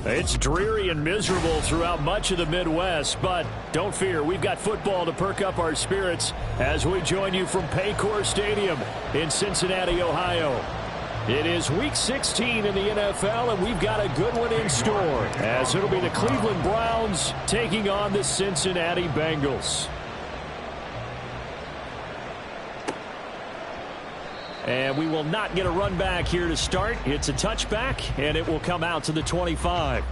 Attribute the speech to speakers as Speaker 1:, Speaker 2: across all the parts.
Speaker 1: It's dreary and miserable throughout much of the Midwest, but don't fear, we've got football to perk up our spirits as we join you from Paycor Stadium in Cincinnati, Ohio. It is Week 16 in the NFL, and we've got a good one in store, as it'll be the Cleveland Browns taking on the Cincinnati Bengals. And we will not get a run back here to start. It's a touchback, and it will come out to the 25.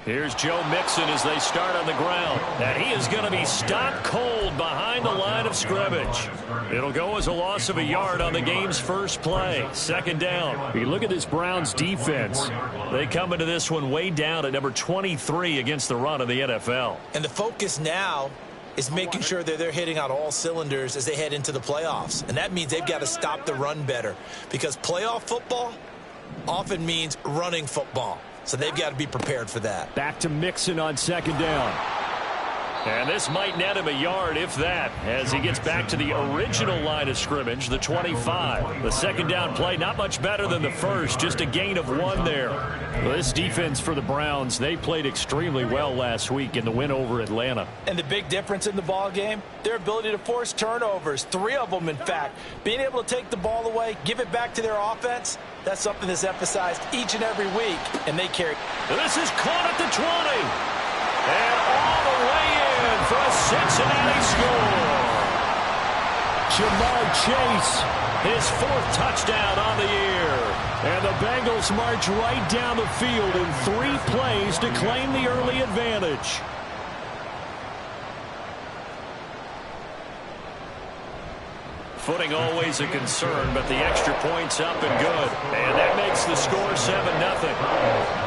Speaker 1: Here's Joe Mixon as they start on the ground. And he is going to be stopped cold behind the line of scrimmage. It'll go as a loss of a yard on the game's first play. Second down. You look at this Browns defense. They come into this one way down at number 23 against the run of the NFL.
Speaker 2: And the focus now is making sure that they're hitting on all cylinders as they head into the playoffs. And that means they've got to stop the run better, because playoff football often means running football. So they've got to be prepared for that.
Speaker 1: Back to Mixon on second down. And this might net him a yard, if that, as he gets back to the original line of scrimmage, the 25. The second down play, not much better than the first, just a gain of 1 there. Well, this defense for the Browns, they played extremely well last week in the win over Atlanta.
Speaker 2: And the big difference in the ball game, their ability to force turnovers, 3 of them, in fact. Being able to take the ball away, give it back to their offense, that's something that's emphasized each and every week, and they carry.
Speaker 1: This is caught at the 20. And all the way in for a Cincinnati score. Ja'Marr Chase, his 4th touchdown on the year. And the Bengals march right down the field in 3 plays to claim the early advantage. Footing always a concern, but the extra point's up and good. And that makes the score 7-0.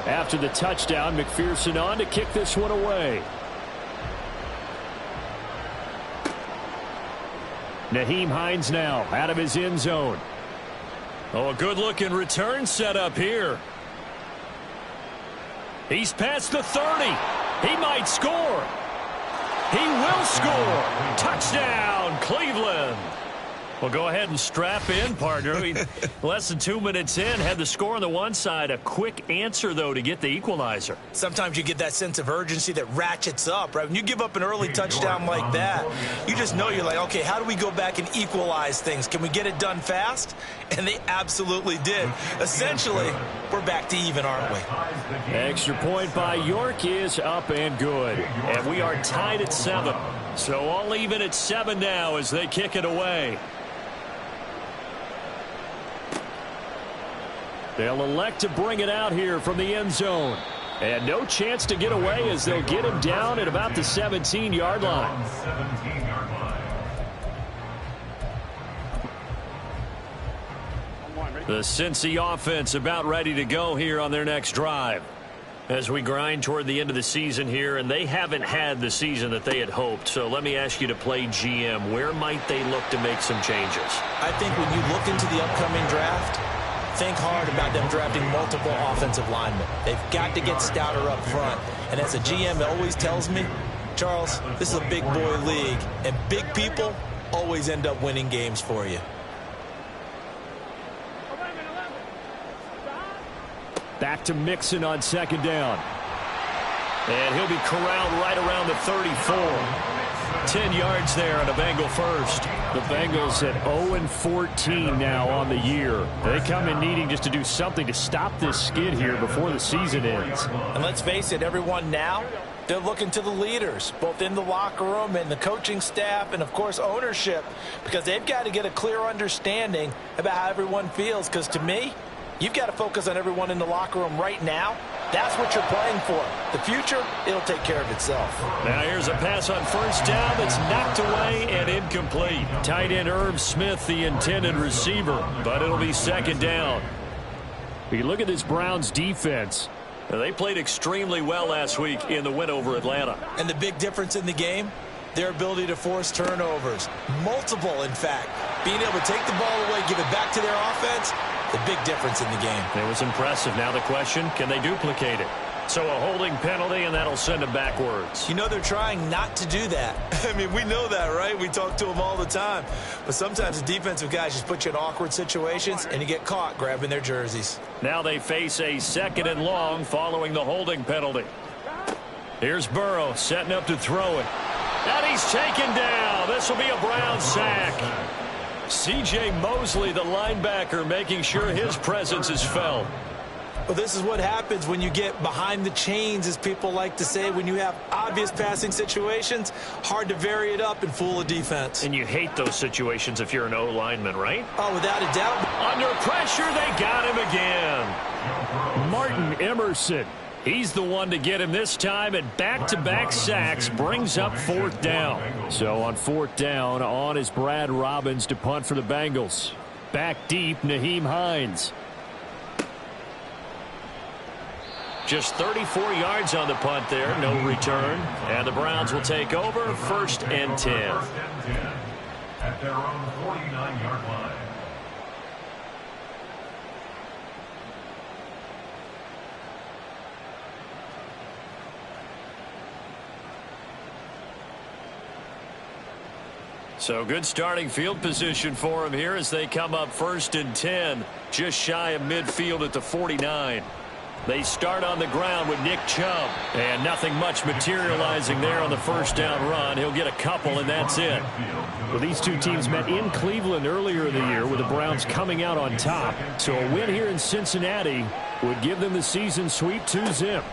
Speaker 1: After the touchdown, McPherson on to kick this one away. Nyheim Hines now out of his end zone. Oh, a good-looking return set up here. He's past the 30. He might score. He will score. Touchdown, Cleveland. Well, go ahead and strap in, partner. Less than 2 minutes in, had the score on the one side. A quick answer, though, to get the equalizer.
Speaker 2: Sometimes you get that sense of urgency that ratchets up, right? When you give up an early touchdown like that, you just know you're like, okay, how do we go back and equalize things? Can we get it done fast? And they absolutely did. Essentially, we're back to even, aren't we?
Speaker 1: Extra point by York is up and good. And we are tied at 7. So all even at 7 now as they kick it away. They'll elect to bring it out here from the end zone. And no chance to get away as they'll get him down at about the 17-yard line. The Cincy offense about ready to go here on their next drive. As we grind toward the end of the season here, and they haven't had the season that they had hoped. So let me ask you to play GM. Where might they look to make some changes?
Speaker 2: I think when you look into the upcoming draft, think hard about them drafting multiple offensive linemen. They've got to get stouter up front. And as a GM, it always tells me, Charles, this is a big boy league, and big people always end up winning games for you.
Speaker 1: Back to Mixon on second down. And he'll be corralled right around the 34. 10 yards there on a Bengal first. The Bengals at 0-14 now on the year. They come in needing just to do something to stop this skid here before the season ends.
Speaker 2: And let's face it, everyone now, they're looking to the leaders, both in the locker room and the coaching staff and, of course, ownership, because they've got to get a clear understanding about how everyone feels. Because to me, you've got to focus on everyone in the locker room right now. That's what you're playing for. The future, it'll take care of itself.
Speaker 1: Now here's a pass on first down that's knocked away and incomplete. Tight end Irv Smith, the intended receiver, but it'll be second down. You look at this Browns defense. They played extremely well last week in the win over Atlanta.
Speaker 2: And the big difference in the game, their ability to force turnovers. Multiple, in fact. Being able to take the ball away, give it back to their offense, the big difference in the game.
Speaker 1: It was impressive. Now the question, can they duplicate it? So a holding penalty, and that'll send them backwards.
Speaker 2: You know they're trying not to do that. I mean, we know that, right? We talk to them all the time. But sometimes the defensive guys just put you in awkward situations, and you get caught grabbing their jerseys.
Speaker 1: Now they face a 2nd and long following the holding penalty. Here's Burrow setting up to throw it. And he's taken down. This will be a Brown sack. C.J. Mosley, the linebacker, making sure his presence is felt.
Speaker 2: Well, this is what happens when you get behind the chains, as people like to say. When you have obvious passing situations, hard to vary it up and fool a defense.
Speaker 1: And you hate those situations if you're an O-lineman, right?
Speaker 2: Oh, without a doubt.
Speaker 1: Under pressure, they got him again. Martin Emerson. He's the one to get him this time, and back-to-back sacks brings up 4th down. So on 4th down, on is Brad Robbins to punt for the Bengals. Back deep, Nyheim Hines. Just 34 yards on the punt there, no return. And the Browns will take over, 1st and 10.
Speaker 3: At their own 49-yard line.
Speaker 1: So good starting field position for him here as they come up 1st and 10, just shy of midfield at the 49. They start on the ground with Nick Chubb, and nothing much materializing there on the 1st down run. He'll get a couple, and that's it. Well, these two teams met in Cleveland earlier in the year with the Browns coming out on top. So a win here in Cincinnati would give them the season sweep 2-zip.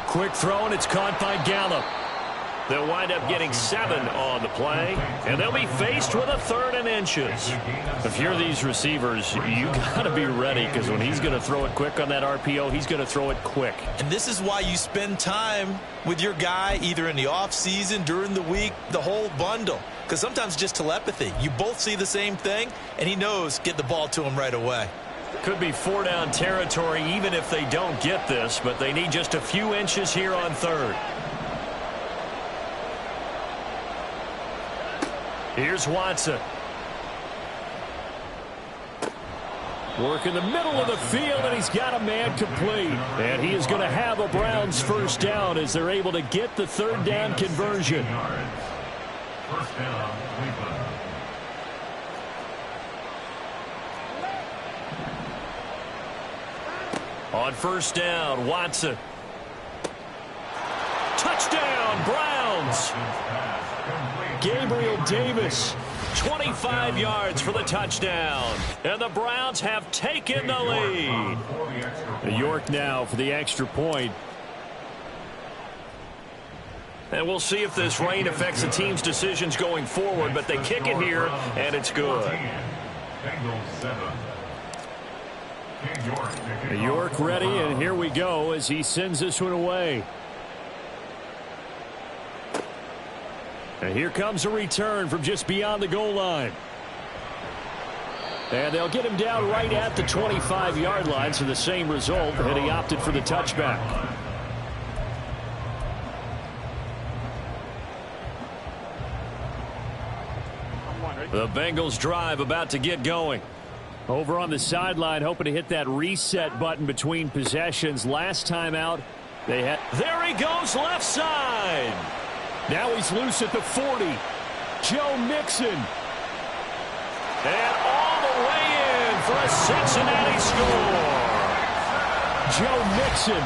Speaker 1: Quick throw, and it's caught by Gallup. They'll wind up getting 7 on the play, and they'll be faced with a 3rd and inches. If you're these receivers, you got to be ready, because when he's going to throw it quick on that RPO, he's going to throw it quick.
Speaker 2: And this is why you spend time with your guy either in the offseason, during the week, the whole bundle. Because sometimes just telepathy. You both see the same thing, and he knows get the ball to him right away.
Speaker 1: Could be 4-down territory even if they don't get this, but they need just a few inches here on 3rd. Here's Watson. Work in the middle of the field, and he's got a man complete. And he is going to have a Browns 1st down as they're able to get the 3rd down conversion.
Speaker 3: 1st down, Cleveland.
Speaker 1: On 1st down, Watson. Touchdown, Browns. Gabriel Davis, 25 yards for the touchdown. And the Browns have taken the lead. York now for the extra point. And we'll see if this rain affects the team's decisions going forward, but they kick it here, and it's good. York ready, and here we go as he sends this one away. And here comes a return from just beyond the goal line. And they'll get him down right at the 25-yard line, so the same result, and he opted for the touchback. The Bengals drive about to get going. Over on the sideline, hoping to hit that reset button between possessions. Last time out, they had... There he goes, left side. Now he's loose at the 40. Joe Mixon. And all the way in for a Cincinnati score. Joe Mixon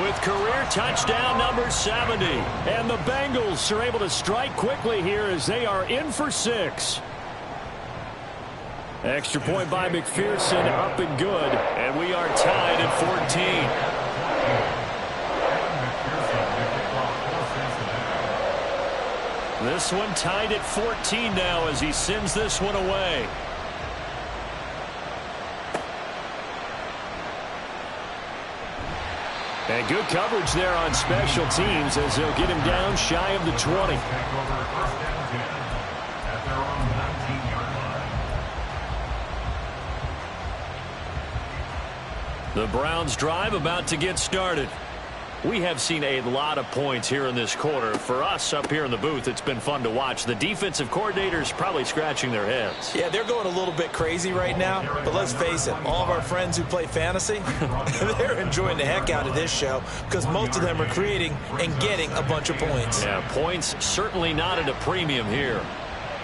Speaker 1: with career touchdown number 70. And the Bengals are able to strike quickly here as they are in for 6. Extra point by McPherson, up and good. And we are tied at 14. This one tied at 14 now as he sends this one away. And good coverage there on special teams as they'll get him down shy of the 20. The Browns drive about to get started. We have seen a lot of points here in this quarter. For us up here in the booth, it's been fun to watch. The defensive coordinators probably scratching their heads.
Speaker 2: Yeah, they're going a little bit crazy right now, but let's face it, all of our friends who play fantasy, they're enjoying the heck out of this show because most of them are creating and getting a bunch of points.
Speaker 1: Yeah, points certainly not at a premium here.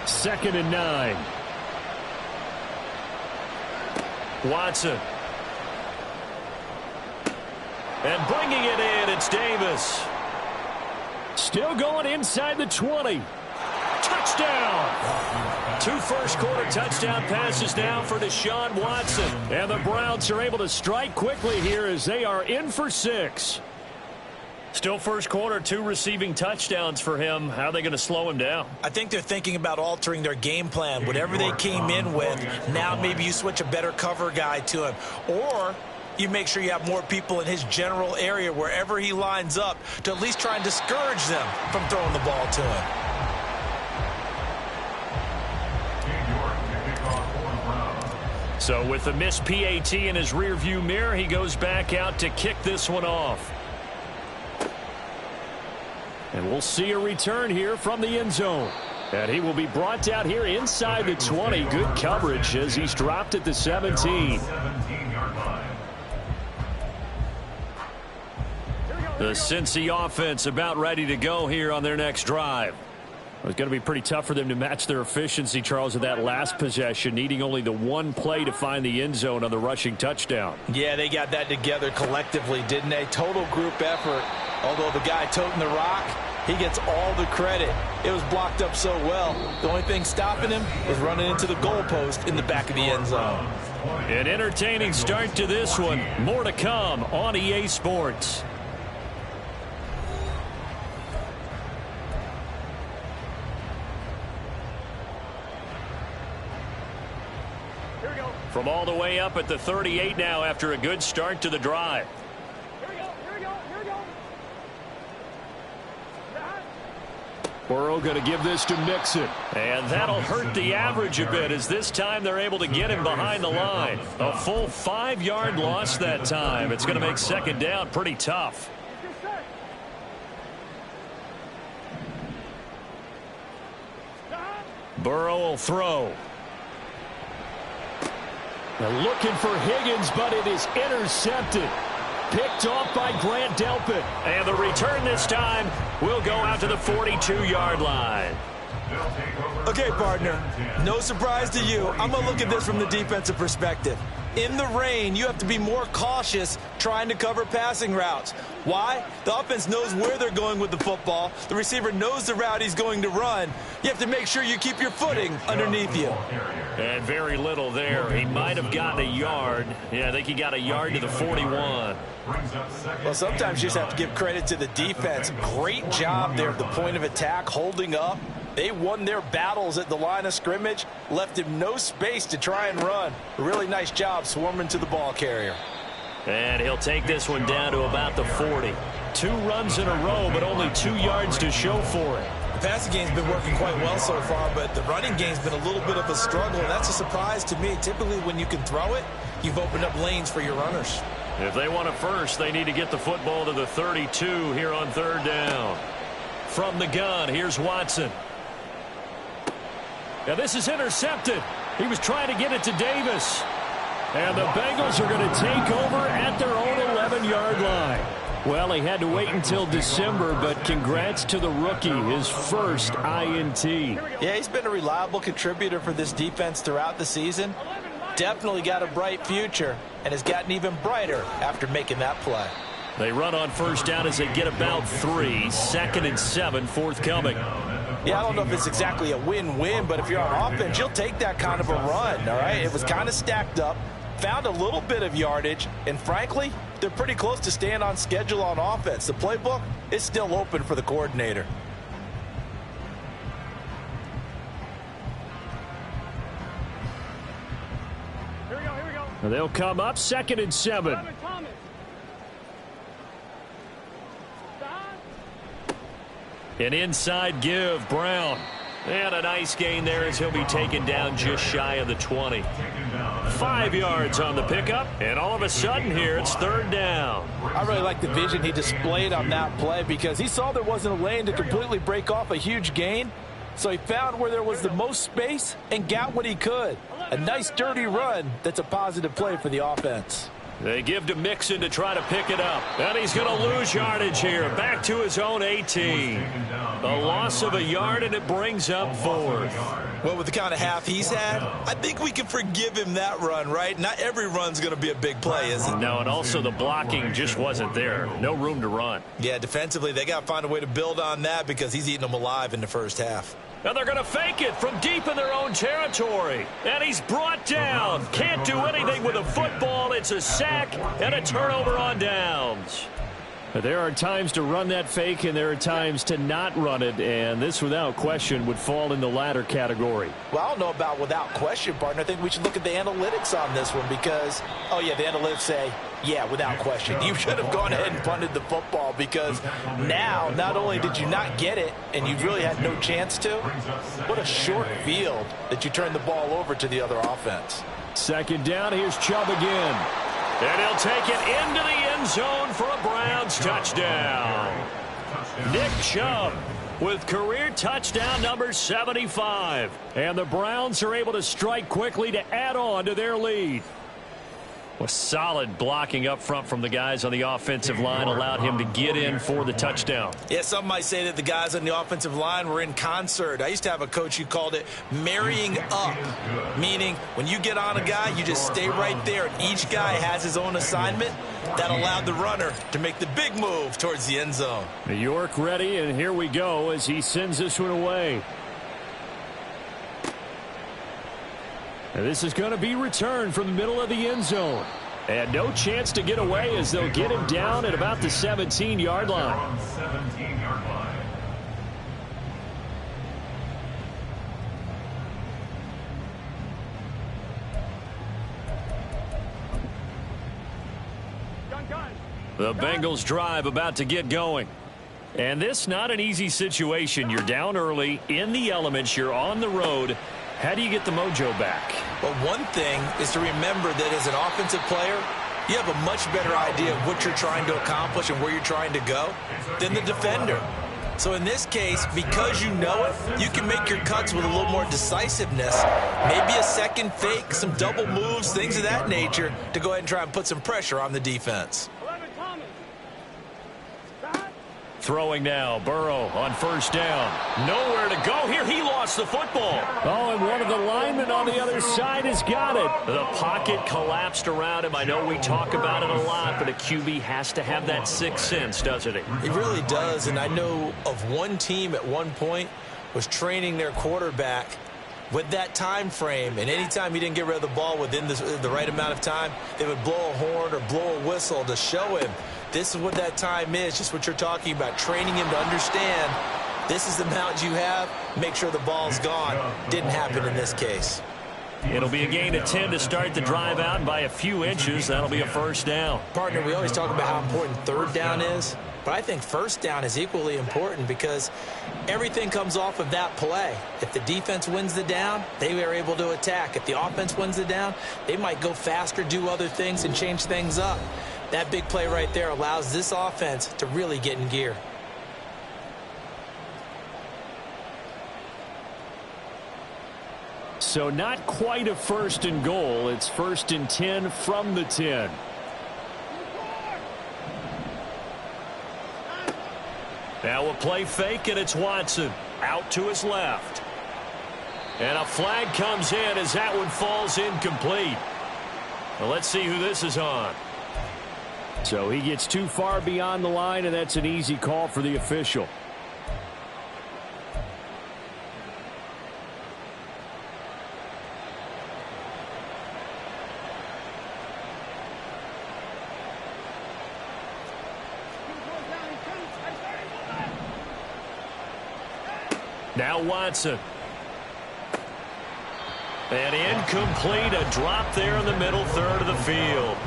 Speaker 1: 2nd and 9. Watson. And bringing it in, it's Davis. Still going inside the 20. Touchdown! 2 first-quarter touchdown passes now for Deshaun Watson. And the Browns are able to strike quickly here as they are in for 6. Still first quarter, 2 receiving touchdowns for him. How are they going to slow him down?
Speaker 2: I think they're thinking about altering their game plan. Whatever they came in with, now maybe you switch a better cover guy to him. Or you make sure you have more people in his general area wherever he lines up to at least try and discourage them from throwing the ball to him.
Speaker 1: So with the missed PAT in his rearview mirror, he goes back out to kick this one off. And we'll see a return here from the end zone. And he will be brought out here inside the 20. Good coverage as he's dropped at the 17. The Cincy offense about ready to go here on their next drive. It's going to be pretty tough for them to match their efficiency, Charles, with that last possession, needing only the 1 play to find the end zone on the rushing touchdown.
Speaker 2: Yeah, they got that together collectively, didn't they? Total group effort. Although the guy toting the rock, he gets all the credit. It was blocked up so well. The only thing stopping him was running into the goalpost in the back of the end zone.
Speaker 1: An entertaining start to this one. More to come on EA Sports. From all the way up at the 38 now after a good start to the drive. Burrow going to give this to Mixon. And that'll hurt the average a bit as this time they're able to get him behind the line. A full 5-yard loss that time. It's going to make 2nd down pretty tough. Burrow will throw. They're looking for Higgins, but it is intercepted. Picked off by Grant Delpit. And the return this time will go out to the 42-yard line.
Speaker 2: Okay, partner, no surprise to you. I'm going to look at this from the defensive perspective. In the rain, you have to be more cautious trying to cover passing routes. Why? The offense knows where they're going with the football. The receiver knows the route he's going to run. You have to make sure you keep your footing underneath you.
Speaker 1: And very little there. He might have gotten a yard. Yeah, I think he got a yard to the 41.
Speaker 2: Well, sometimes you just have to give credit to the defense. Great job there at the point of attack, holding up. They won their battles at the line of scrimmage, left him no space to try and run. Really nice job swarming to the ball carrier.
Speaker 1: And he'll take this one down to about the 40. 2 runs in a row, but only 2 yards to show for it.
Speaker 2: The passing game's been working quite well so far, but the running game's been a little bit of a struggle, and that's a surprise to me. Typically, when you can throw it, you've opened up lanes for your runners.
Speaker 1: If they want it first, they need to get the football to the 32 here on 3rd down. From the gun, here's Watson. Now this is intercepted. He was trying to get it to Davis. And the Bengals are going to take over at their own 11-yard line. Well, he had to wait until December, but congrats to the rookie, his first INT.
Speaker 2: Yeah, he's been a reliable contributor for this defense throughout the season. Definitely got a bright future and has gotten even brighter after making that play.
Speaker 1: They run on 1st down as they get about 3. 2nd and 7 forthcoming.
Speaker 2: Yeah, I don't know if it's exactly a win-win, but if you're on offense, you'll take that kind of a run, all right? It was kind of stacked up, found a little bit of yardage, and frankly, they're pretty close to staying on schedule on offense. The playbook is still open for the coordinator.
Speaker 1: Here we go. They'll come up 2nd and 7. An inside give, Brown. And a nice gain there as he'll be taken down just shy of the 20. 5 yards on the pickup, and all of a sudden here it's third down.
Speaker 2: I really like the vision he displayed on that play because he saw there wasn't a lane to completely break off a huge gain. So he found where there was the most space and got what he could. A nice dirty run that's a positive play for the offense.
Speaker 1: They give to Mixon to try to pick it up. And he's going to lose yardage here. Back to his own 18. A loss of a yard, and it brings up fourth.
Speaker 4: Well, with the kind of half he's had, I think we can forgive him that run, right? Not every run's going to be a big play, is it?
Speaker 1: No, and also the blocking just wasn't there. No room to run.
Speaker 4: Yeah, defensively, they got to find a way to build on that because he's eating them alive in the first half.
Speaker 1: Now they're going to fake it from deep in their own territory. And he's brought down. Can't do anything with a football. It's a sack and a turnover on downs. There are times to run that fake, and there are times to not run it, and this, without question, would fall in the latter category.
Speaker 2: Well, I don't know about without question, partner. I think we should look at the analytics on this one because, oh, yeah, the analytics say, yeah, without question. You should have gone ahead and punted the football because now not only did you not get it and you really had no chance to, what a short field that you turned the ball over to the other offense.
Speaker 1: Second down, here's Chubb again. And he'll take it into the end zone for a Browns touchdown. Nick Chubb with career touchdown number 75. And the Browns are able to strike quickly to add on to their lead. Was solid blocking up front from the guys on the offensive line allowed him to get in for the touchdown.
Speaker 4: Yeah, some might say that the guys on the offensive line were in concert. I used to have a coach who called it marrying up, meaning when you get on a guy, you just stay right there. And each guy has his own assignment. That allowed the runner to make the big move towards the end zone.
Speaker 1: New York ready, and here we go as he sends this one away. And this is going to be returned from the middle of the end zone. And no chance to get away as they'll get him down at about the 17-yard line.
Speaker 3: 17-yard line.
Speaker 1: The Bengals drive about to get going. And this not an easy situation. You're down early, in the elements, you're on the road. How do you get the mojo back?
Speaker 4: Well, one thing is to remember that as an offensive player, you have a much better idea of what you're trying to accomplish and where you're trying to go than the defender. So in this case, because you know it, you can make your cuts with a little more decisiveness. Maybe a second fake, some double moves, things of that nature to go ahead and try and put some pressure on the defense.
Speaker 1: Throwing now, Burrow on first down. Nowhere to go here. He lost the football. Oh, and one of the linemen on the other side has got it. The pocket collapsed around him. I know we talk about it a lot, but a QB has to have that sixth sense, doesn't he?
Speaker 4: He really does, and I know of one team at one point was training their quarterback with that time frame, and anytime he didn't get rid of the ball within the right amount of time, they would blow a horn or blow a whistle to show him this is what that time is, just what you're talking about, training him to understand this is the amount you have, make sure the ball's gone. Didn't happen in this case.
Speaker 1: It'll be a gain of 10 to start the drive out, and by a few inches, that'll be a first down.
Speaker 4: Partner, we always talk about how important third down is, but I think first down is equally important because everything comes off of that play. If the defense wins the down, they are able to attack. If the offense wins the down, they might go faster, do other things, and change things up. That big play right there allows this offense to really get in gear.
Speaker 1: So not quite a first and goal. It's first and 10 from the 10. Now a play fake, and it's Watson out to his left. And a flag comes in as that one falls incomplete. Well, let's see who this is on. So he gets too far beyond the line, and that's an easy call for the official. Now Watson. And incomplete, a drop there in the middle third of the field.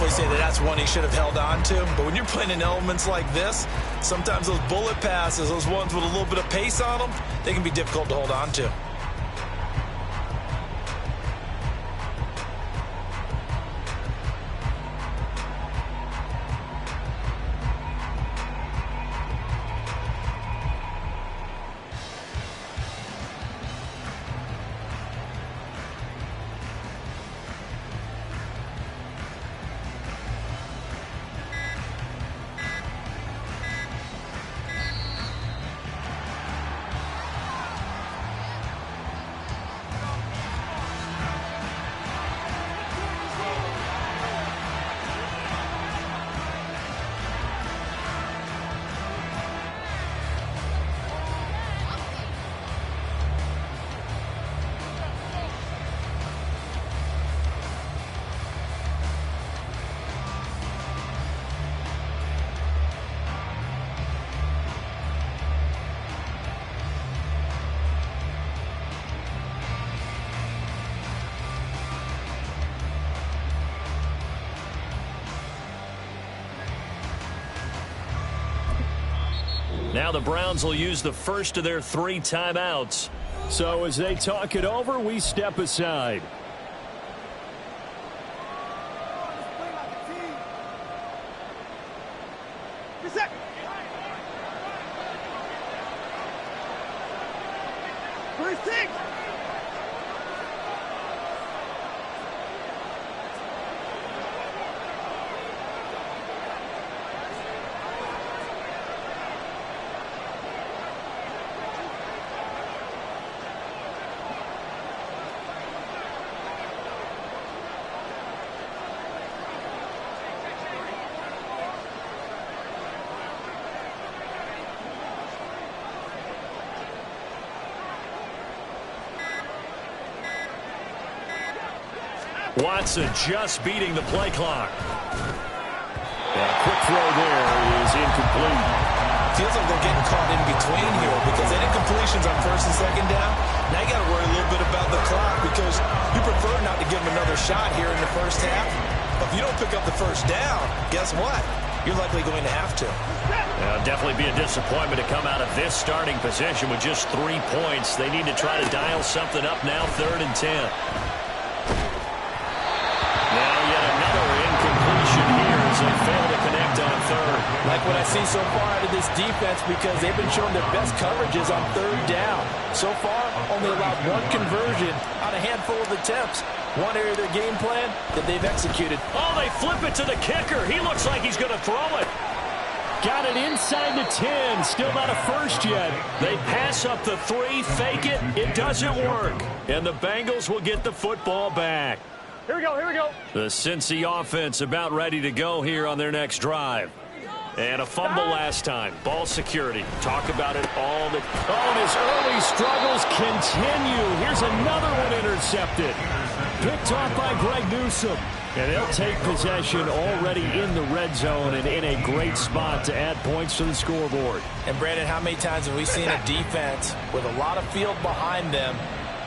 Speaker 4: definitely say that that's one he should have held on to. But when you're playing in elements like this, sometimes those bullet passes, those ones with a little bit of pace on them, they can be difficult to hold on to.
Speaker 1: Now the Browns will use the first of their 3 timeouts. So as they talk it over, we step aside. Watson just beating the play clock. Quick throw there is incomplete.
Speaker 4: Feels like they're getting caught in between here because they did completions on first and second down. Now you got to worry a little bit about the clock because you prefer not to give them another shot here in the first half. But if you don't pick up the first down, guess what? You're likely going to have to.
Speaker 1: Definitely be a disappointment to come out of this starting position with just 3 points. They need to try to dial something up now, 3rd and 10. Now yet another incompletion here as they fail to connect on 3rd.
Speaker 2: Like what I see so far out of this defense because they've been showing their best coverages on 3rd down. So far, only allowed 1 conversion on a handful of attempts. One area of their game plan that they've executed.
Speaker 1: Oh, they flip it to the kicker. He looks like he's going to throw it. Got it inside the 10. Still not a first yet. They pass up the 3, fake it. It doesn't work. And the Bengals will get the football back.
Speaker 5: Here we go, here we go.
Speaker 1: The Cincy offense about ready to go here on their next drive. And a fumble last time. Ball security. Talk about it all the time. Oh, and his early struggles continue. Here's another one intercepted. Picked off by Greg Newsome. And they'll take possession already in the red zone and in a great spot to add points to the scoreboard.
Speaker 2: And, Brandon, how many times have we seen a defense with a lot of field behind them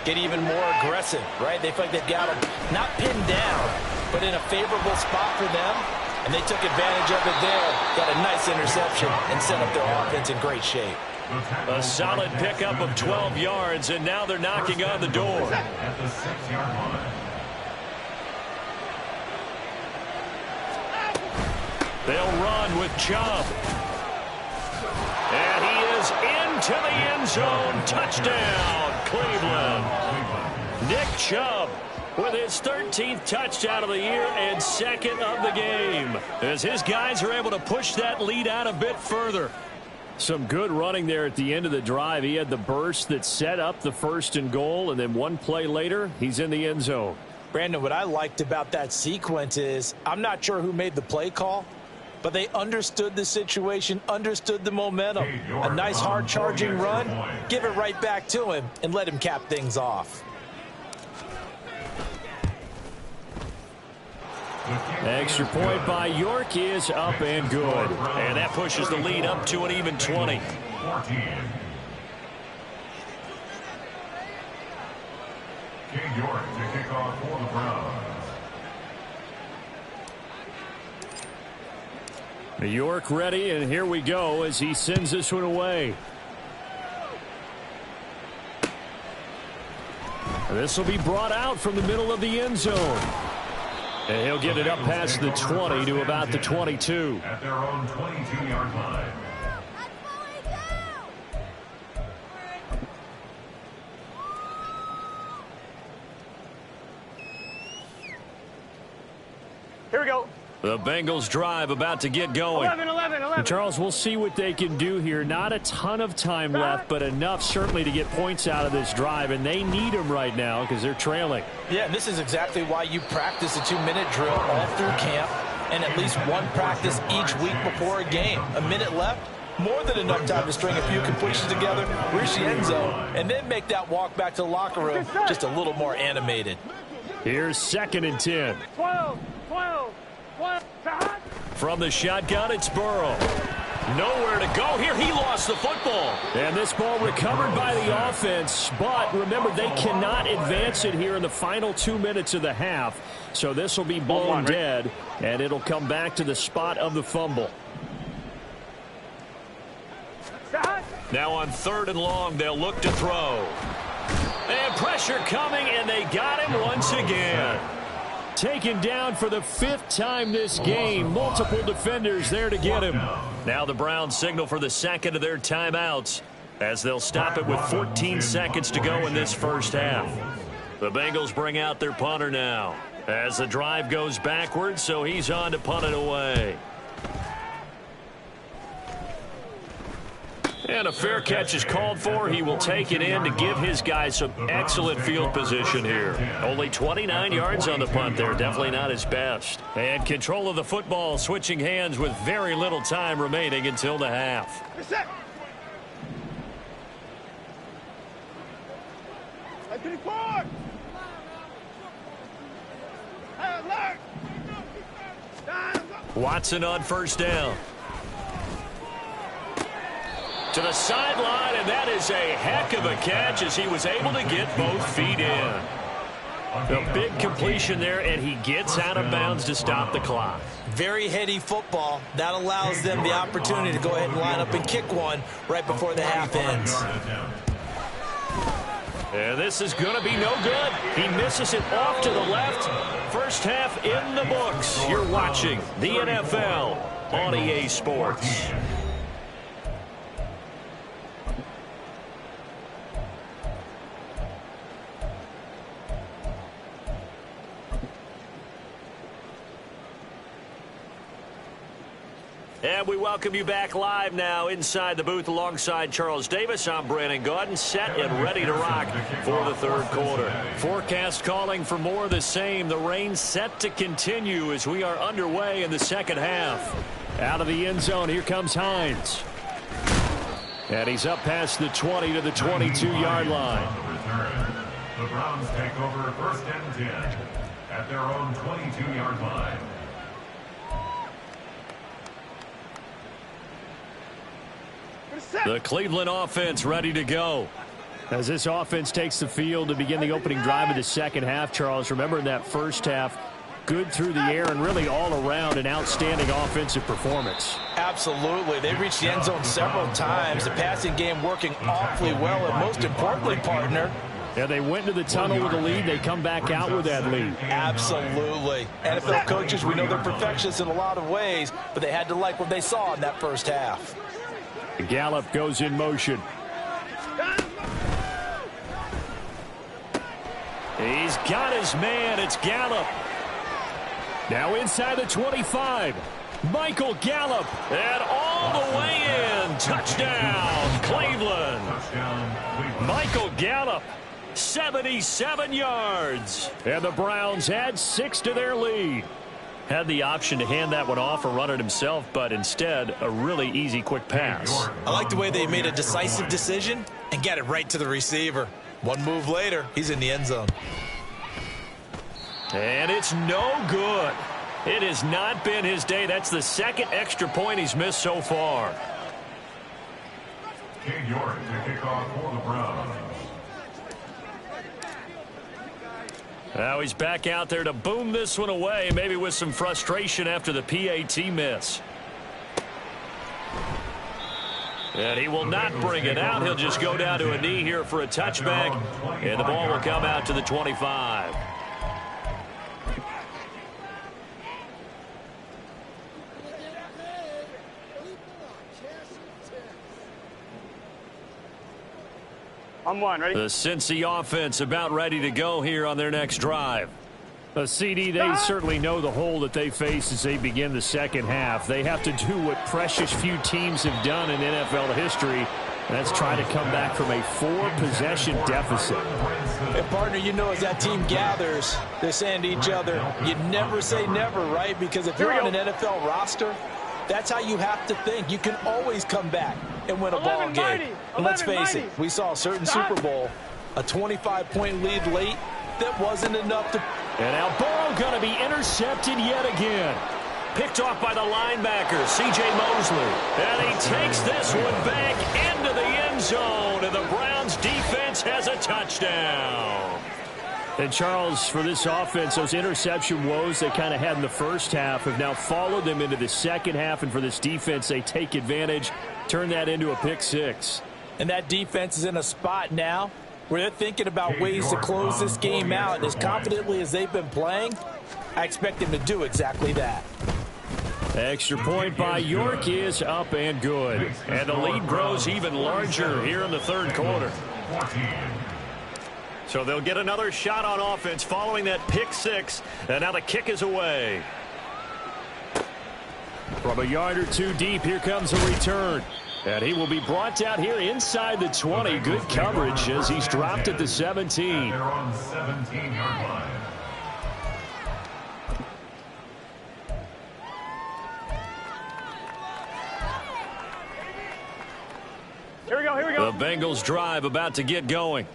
Speaker 2: get even more aggressive, right? They feel like they've got them not pinned down, but in a favorable spot for them. And they took advantage of it there. Got a nice interception and set up their offense in great shape.
Speaker 1: A solid pickup of 12 yards, and now they're knocking on the door.
Speaker 3: At the 6-yard line.
Speaker 1: They'll run with Chubb. And he is into the end zone. Touchdown, Cleveland. Nick Chubb with his 13th touchdown of the year and 2nd of the game, as his guys are able to push that lead out a bit further. Some good running there at the end of the drive. He had the burst that set up the 1st and goal, and then one play later, he's in the end zone.
Speaker 2: Brandon, what I liked about that sequence is I'm not sure who made the play call, but they understood the situation, understood the momentum. A nice hard-charging run, give it right back to him, and let him cap things off.
Speaker 1: Extra point by York is up and good. And that pushes the lead up to an even 20.
Speaker 3: 14. King York to kick off for the Browns.
Speaker 1: York ready, and here we go as he sends this one away. This will be brought out from the middle of the end zone. And he'll get it up past the 20 to about the 22.
Speaker 3: At their own 22-yard line.
Speaker 5: Here we go.
Speaker 1: The Bengals drive about to get going.
Speaker 5: 11.
Speaker 1: And Charles, we'll see what they can do here. Not a ton of time left, but enough certainly to get points out of this drive, and they need them right now because they're trailing.
Speaker 2: Yeah, and this is exactly why you practice a 2-minute drill all through camp and at least one practice each week before a game. A minute left, more than enough time to string a few completions together, reach the end zone, and then make that walk back to the locker room just a little more animated.
Speaker 1: Here's 2nd and 10.
Speaker 5: 12.
Speaker 1: From the shotgun, it's Burrow. Nowhere to go here. He lost the football. And this ball recovered by the offense. But remember, they cannot advance it here in the final 2 minutes of the half. So this will be blown dead, and it'll come back to the spot of the fumble. Now on 3rd and long, they'll look to throw. And pressure coming, and they got him once again. Taken down for the 5th time this game. Multiple defenders there to get him. Now the Browns signal for the 2nd of their timeouts as they'll stop it with 14 seconds to go in this first half. The Bengals bring out their punter now as the drive goes backwards, so he's on to punt it away. And a fair catch is called for. He will take it in to give his guys some excellent field position here. Only 29 yards on the punt there. Definitely not his best. And control of the football switching hands with very little time remaining until the half. Watson on 1st down. To the sideline, and that is a heck of a catch as he was able to get both feet in. A big completion there, and he gets out of bounds to stop the clock.
Speaker 4: Very heady football. That allows them the opportunity to go ahead and line up and kick one right before the half ends.
Speaker 1: And this is going to be no good. He misses it off to the left. First half in the books. You're watching the NFL on EA Sports. And we welcome you back live now inside the booth alongside Charles Davis. I'm Brandon Gaudin, set and ready to rock for the 3rd quarter. Forecast calling for more of the same. The rain set to continue as we are underway in the 2nd half. Out of the end zone, here comes Hines. And he's up past the 20 to the 22-yard line.
Speaker 3: The Browns take over 1st and 10 at their own 22-yard line.
Speaker 1: The Cleveland offense ready to go. As this offense takes the field to begin the opening drive of the 2nd half, Charles, remember in that first half, good through the air and really all around an outstanding offensive performance.
Speaker 2: Absolutely. They reached the end zone several times. The passing game working awfully well, and most importantly, partner,
Speaker 1: yeah, they went to the tunnel with a lead. They come back out with that lead.
Speaker 2: Absolutely. NFL coaches, we know they're perfectionists in a lot of ways, but they had to like what they saw in that first half.
Speaker 1: Gallup goes in motion. He's got his man. It's Gallup. Now inside the 25. Michael Gallup. And all the way in. Touchdown, Cleveland. Michael Gallup, 77 yards. And the Browns add 6 to their lead. Had the option to hand that one off or run it himself, but instead, a really easy quick pass.
Speaker 4: I like the way they made a decisive decision and got it right to the receiver. One move later, he's in the end zone.
Speaker 1: And it's no good. It has not been his day. That's the 2nd extra point he's missed so far.
Speaker 3: Cade York to kick off for the Browns.
Speaker 1: Now he's back out there to boom this one away, maybe with some frustration after the PAT miss. And he will not bring it out. He'll just go down to a knee here for a touchback. And the ball will come out to the 25.
Speaker 5: On one, ready?
Speaker 1: The Cincy offense about ready to go here on their next drive. CD, they certainly know the hole that they face as they begin the second half. They have to do what precious few teams have done in NFL history. That's try to come back from a 4-possession deficit.
Speaker 2: And partner, you know, as that team gathers, they're saying to each other, you never say never, right? Because if you're on an NFL roster, that's how you have to think. You can always come back and win a ball game. And let's face it, we saw a certain Super Bowl, a 25-point lead late that wasn't enough to...
Speaker 1: And now Burrow going to be intercepted yet again. Picked off by the linebacker, C.J. Mosley. And he takes this one back into the end zone. And the Browns defense has a touchdown. And Charles, for this offense, those interception woes they kind of had in the first half have now followed them into the second half. And for this defense, they take advantage, turn that into a pick six.
Speaker 2: And that defense is in a spot now where they're thinking about ways to close this game out. And as confidently as they've been playing, I expect them to do exactly that.
Speaker 1: Extra point by York is up and good. And the lead grows even larger here in the third quarter. So they'll get another shot on offense following that pick six. And now the kick is away. From a yard or two deep, here comes a return. And he will be brought out here inside the 20. Good coverage as he's dropped at the 17.
Speaker 3: They're on the 17-yard line.
Speaker 5: Here we go, here we go.
Speaker 1: The Bengals drive about to get going.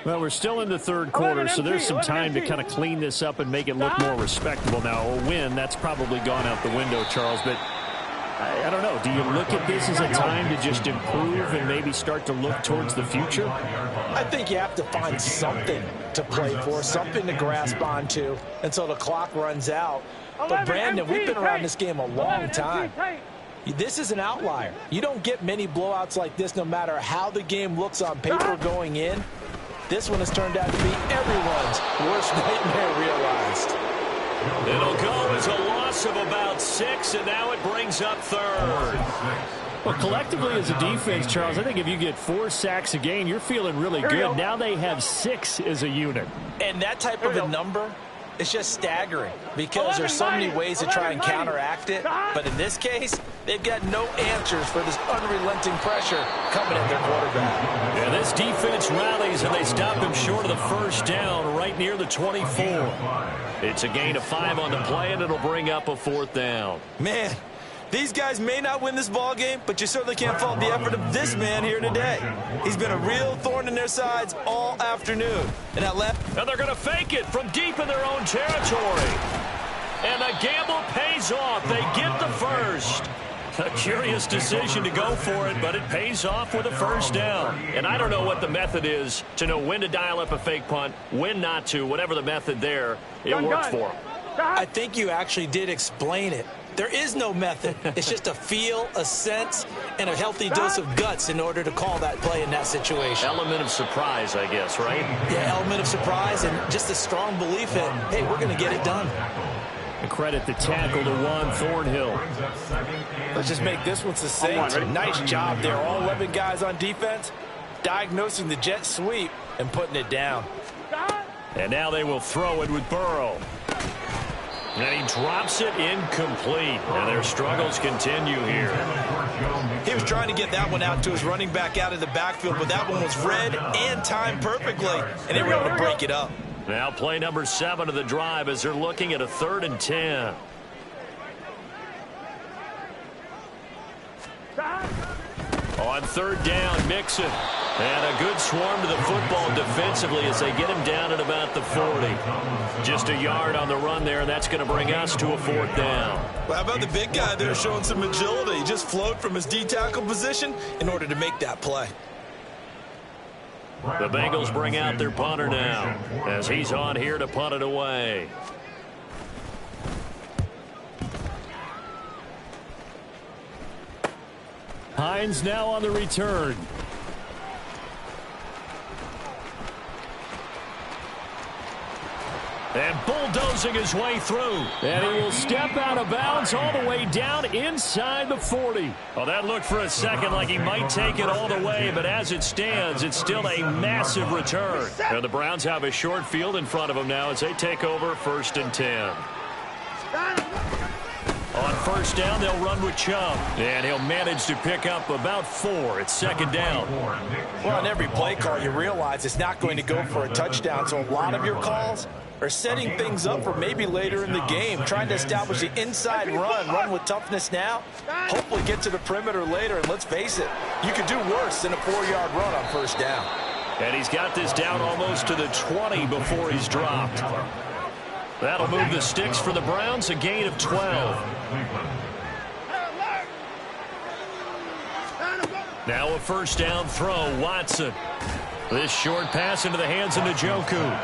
Speaker 1: Well, we're still in the third quarter, so there's some time to kind of clean this up and make it look more respectable. Now, a win, that's probably gone out the window, Charles, but I don't know. Do you look at this as a time to just improve and maybe start to look towards the future?
Speaker 2: I think you have to find something to play for, something to grasp onto until the clock runs out. But, Brandon, we've been around this game a long time. This is an outlier. You don't get many blowouts like this no matter how the game looks on paper going in. This one has turned out to be everyone's worst nightmare realized.
Speaker 1: It'll go as a loss of about 6, and now it brings up third. Well, collectively as a defense, Charles, I think if you get 4 sacks a game, you're feeling really good. Now they have 6 as a unit.
Speaker 2: And that type of a number is just staggering because there's so many ways to try and counteract it. But in this case, they've got no answers for this unrelenting pressure coming at their quarterback.
Speaker 1: And this defense rallies, and they stop him short of the first down right near the 24. It's a gain of 5 on the play, and it'll bring up a 4th down.
Speaker 4: Man, these guys may not win this ball game, but you certainly can't fault the effort of this man here today. He's been a real thorn in their sides all afternoon. And that left.
Speaker 1: And they're going to fake it from deep in their own territory. And the gamble pays off. They get the first. A curious decision to go for it, but it pays off with a first down. And I don't know what the method is to know when to dial up a fake punt, when not to, whatever the method there, it works for them.
Speaker 2: I think you actually did explain it. There is no method. It's just a feel, a sense, and a healthy dose of guts in order to call that play in that situation.
Speaker 1: Element of surprise, I guess, right?
Speaker 2: Yeah, element of surprise and just a strong belief in, hey, we're going to get it done.
Speaker 1: And credit the tackle to Juan Thornhill.
Speaker 2: Let's just make this one succinct. Nice job there. All 11 guys on defense, diagnosing the jet sweep and putting it down.
Speaker 1: And now they will throw it with Burrow. And he drops it incomplete. And their struggles continue here.
Speaker 4: He was trying to get that one out to his running back out of the backfield, but that one was read and timed perfectly, and they were able to break it up.
Speaker 1: Now play number 7 of the drive as they're looking at a 3rd and 10. On 3rd down, Mixon. And a good swarm to the football defensively as they get him down at about the 40. Just a yard on the run there, and that's going to bring us to a 4th down.
Speaker 4: Well, how about the big guy there showing some agility? He just flowed from his D-tackle position in order to make that play.
Speaker 1: The Bengals bring out their punter now as he's on here to punt it away. Hines now on the return. And bulldozing his way through. And he will step out of bounds all the way down inside the 40. Well, that looked for a second like he might take it all the way, but as it stands, it's still a massive return. And the Browns have a short field in front of them now as they take over 1st and 10. On 1st down, they'll run with Chubb. And he'll manage to pick up about 4. It's 2nd down.
Speaker 2: Well, on every play call, you realize it's not going to go for a touchdown. So a lot of your calls are setting things up for maybe later in the game, trying to establish the inside run with toughness now, hopefully get to the perimeter later. And let's face it, you could do worse than a 4-yard run on 1st down.
Speaker 1: And he's got this down almost to the 20 before he's dropped. That'll move the sticks for the Browns, a gain of 12. Now a 1st down throw, Watson. This short pass into the hands of Njoku.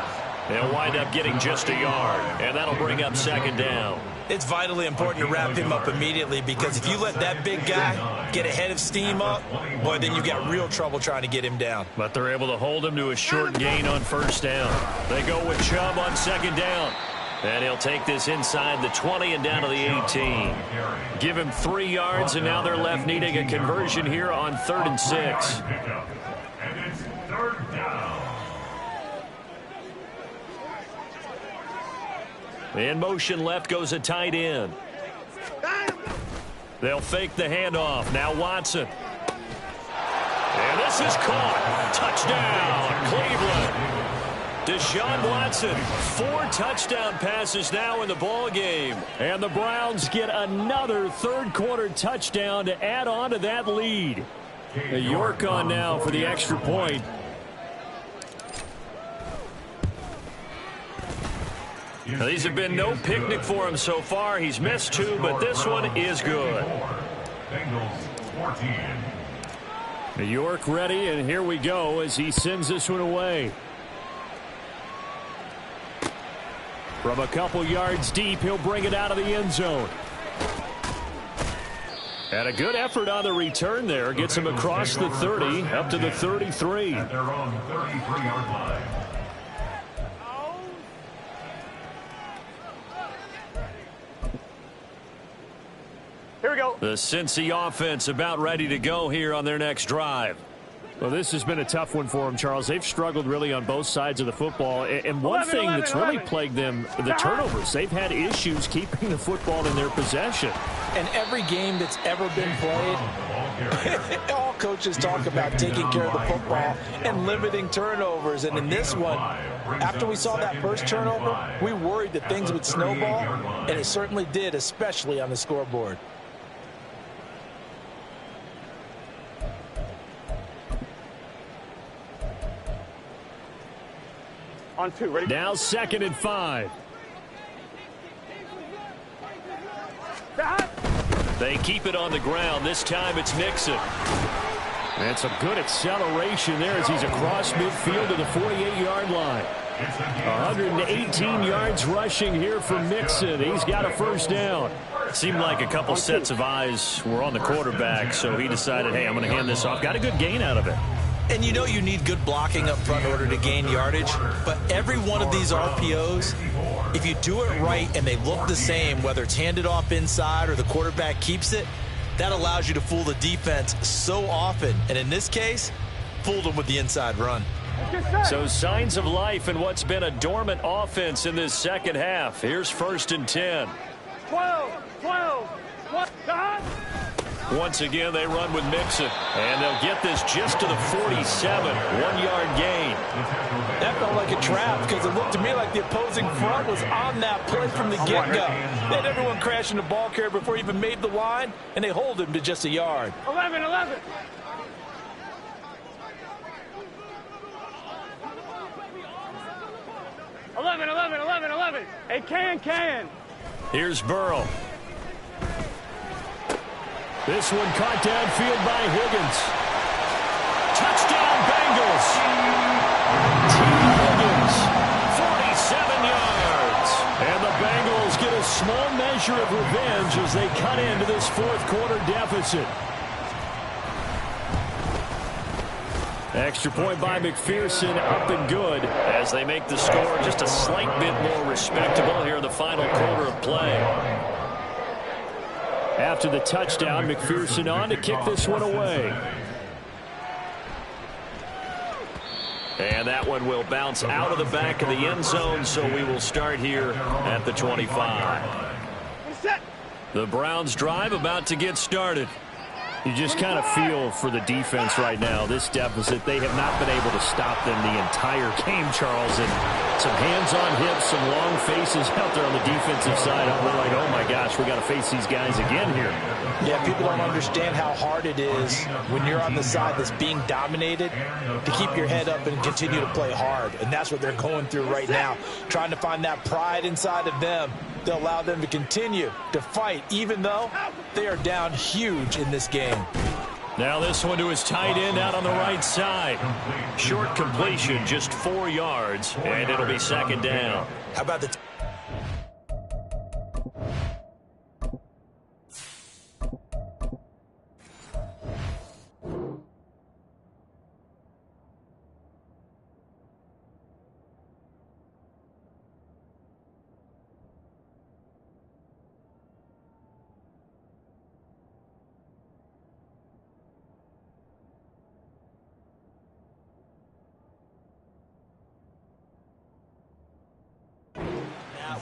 Speaker 1: They'll wind up getting just a yard, and that'll bring up 2nd down.
Speaker 4: It's vitally important to wrap him up immediately, because if you let that big guy get ahead of steam up, boy, then you've got real trouble trying to get him down.
Speaker 1: But they're able to hold him to a short gain on 1st down. They go with Chubb on 2nd down. And he'll take this inside the 20 and down to the 18. Give him 3 yards, and now they're left needing a conversion here on 3rd and 6.
Speaker 3: And it's 3rd down.
Speaker 1: In motion left goes a tight end. They'll fake the handoff. Now Watson. And this is caught. Touchdown, Cleveland. Deshaun Watson, 4 touchdown passes now in the ball game. And the Browns get another 3rd quarter touchdown to add on to that lead. York on now for the extra point. Now, these have been no picnic for him so far. He's missed 2, but this one is good. York ready, and here we go as he sends this one away. From a couple yards deep, he'll bring it out of the end zone. And a good effort on the return there. Gets him across the 30, up to the 33.
Speaker 3: At their own 33-yard line.
Speaker 5: Here we go.
Speaker 1: The Cincy offense about ready to go here on their next drive. Well, this has been a tough one for them, Charles. They've struggled really on both sides of the football. And one thing that's really plagued them, the turnovers. They've had issues keeping the football in their possession.
Speaker 2: And every game that's ever been played, all coaches talk about taking care of the football and limiting turnovers. And in this one, after we saw that first turnover, we worried that things would snowball, and it certainly did, especially on the scoreboard.
Speaker 5: On 2, ready?
Speaker 1: Now 2nd and 5. They keep it on the ground. This time it's Mixon. And some good acceleration there as he's across midfield to the 48-yard line. 118 yards rushing here for Mixon. He's got a 1st down. It seemed like a couple sets of eyes were on the quarterback, so he decided, hey, I'm going to hand this off. Got a good gain out of it.
Speaker 4: And you know you need good blocking up front in order to gain yardage, but every one of these RPOs, if you do it right and they look the same, whether it's handed off inside or the quarterback keeps it, that allows you to fool the defense so often. And in this case, fooled them with the inside run.
Speaker 1: So signs of life in what's been a dormant offense in this 2nd half. Here's 1st and 10.
Speaker 5: 12.
Speaker 1: Once again, they run with Mixon. And they'll get this just to the 47. 1-yard gain.
Speaker 2: That felt like a trap because it looked to me like the opposing front was on that play from the get-go. They had everyone crashing the ball carrier before he even made the line, and they hold him to just a yard.
Speaker 5: 11. 11. Hey, can.
Speaker 1: Here's Burrow. This one caught downfield by Higgins. Touchdown, Bengals. T. Higgins, 47 yards. And the Bengals get a small measure of revenge as they cut into this 4th quarter deficit. Extra point by McPherson, up and good as they make the score just a slight bit more respectable here in the final quarter of play. After the touchdown, McPherson on to kick this one away. And that one will bounce out of the back of the end zone, so we will start here at the 25. The Browns drive about to get started. You just kind of feel for the defense right now, this deficit. They have not been able to stop them the entire game, Charles. And some hands on hips, some long faces out there on the defensive side. We're like, oh, my gosh, we got to face these guys again here.
Speaker 2: Yeah, people don't understand how hard it is when you're on the side that's being dominated to keep your head up and continue to play hard. And that's what they're going through right now, trying to find that pride inside of them to allow them to continue to fight, even though they are down huge in this game.
Speaker 1: Now this one to his tight end out on the right side. Short completion, just 4 yards, and it'll be second down.
Speaker 4: How about the...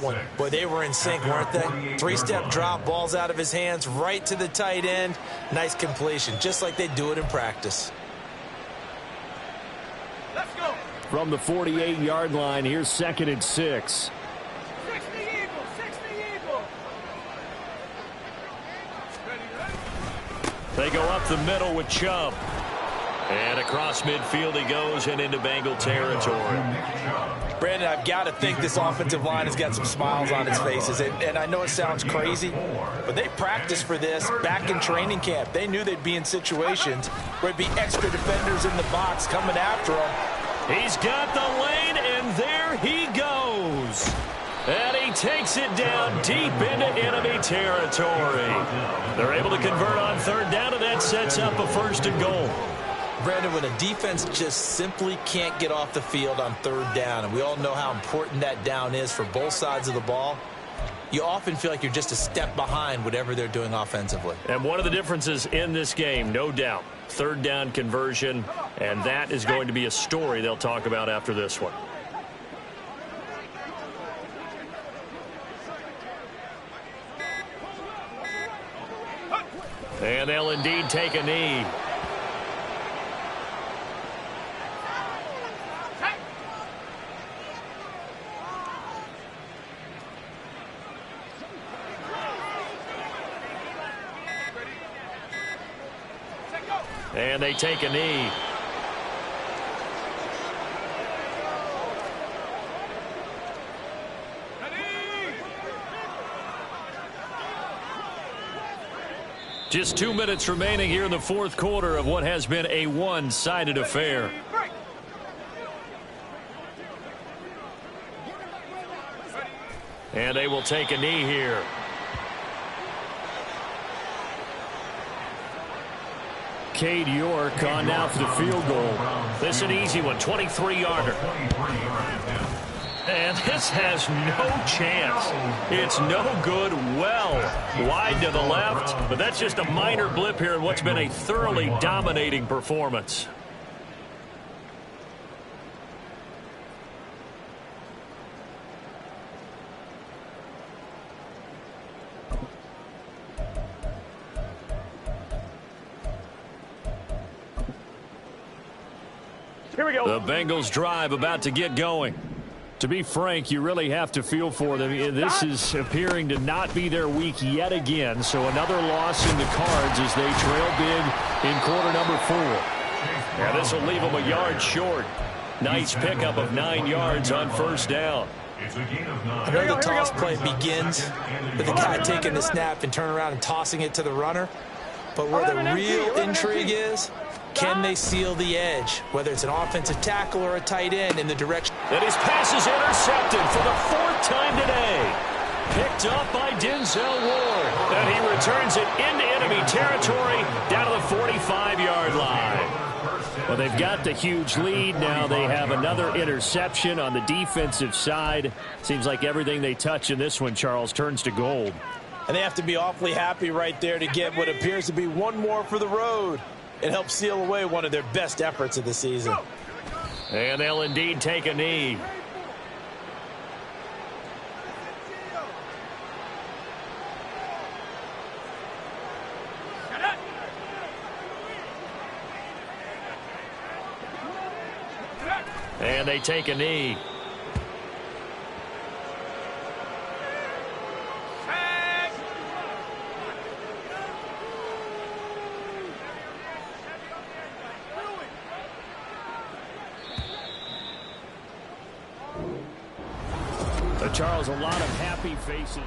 Speaker 4: one. Boy, they were in sync, weren't they? 3-step drop, balls out of his hands, right to the tight end. Nice completion, just like they do it in practice.
Speaker 1: Let's go. From the 48-yard line, here's 2nd and 6.
Speaker 5: 60 Eagles, 60 Eagles.
Speaker 1: They go up the middle with Chubb. And across midfield he goes and into Bengal territory.
Speaker 2: Brandon, I've got to think this offensive line has got some smiles on its faces. And I know it sounds crazy, but they practiced for this back in training camp. They knew they'd be in situations where there'd be extra defenders in the box coming after them.
Speaker 1: He's got the lane, and there he goes. And he takes it down deep into enemy territory. They're able to convert on 3rd down, and that sets up a 1st and goal.
Speaker 4: Brandon, when a defense just simply can't get off the field on 3rd down, and we all know how important that down is for both sides of the ball, you often feel like you're just a step behind whatever they're doing offensively.
Speaker 1: And one of the differences in this game, no doubt, 3rd down conversion, and that is going to be a story they'll talk about after this one. And they'll indeed take a knee. And they take a knee. Just 2 minutes remaining here in the 4th quarter of what has been a one-sided affair. And they will take a knee here. Cade York on now for the field goal. This is an easy one, 23-yarder. And this has no chance. It's no good, well wide to the left, but that's just a minor blip here in what's been a thoroughly dominating performance.
Speaker 5: Here we go.
Speaker 1: The Bengals drive about to get going. To be frank, you really have to feel for them. This is appearing to not be their week yet again. So another loss in the cards as they trail big in quarter number 4. Now this will leave them a yard short. Nice pickup of 9 yards on 1st down.
Speaker 2: I know the toss play begins with the guy taking the snap and turning around and tossing it to the runner. But where the real intrigue is, can they seal the edge, whether it's an offensive tackle or a tight end in the direction.
Speaker 1: And his pass is intercepted for the 4th time today. Picked up by Denzel Ward. And he returns it into enemy territory down to the 45-yard line. Well, they've got the huge lead. Now they have another interception on the defensive side. Seems like everything they touch in this one, Charles, turns to gold.
Speaker 2: And they have to be awfully happy right there to get what appears to be one more for the road. It helps seal away one of their best efforts of the season.
Speaker 1: And they'll indeed take a knee. And they take a knee. Charles, a lot of happy faces.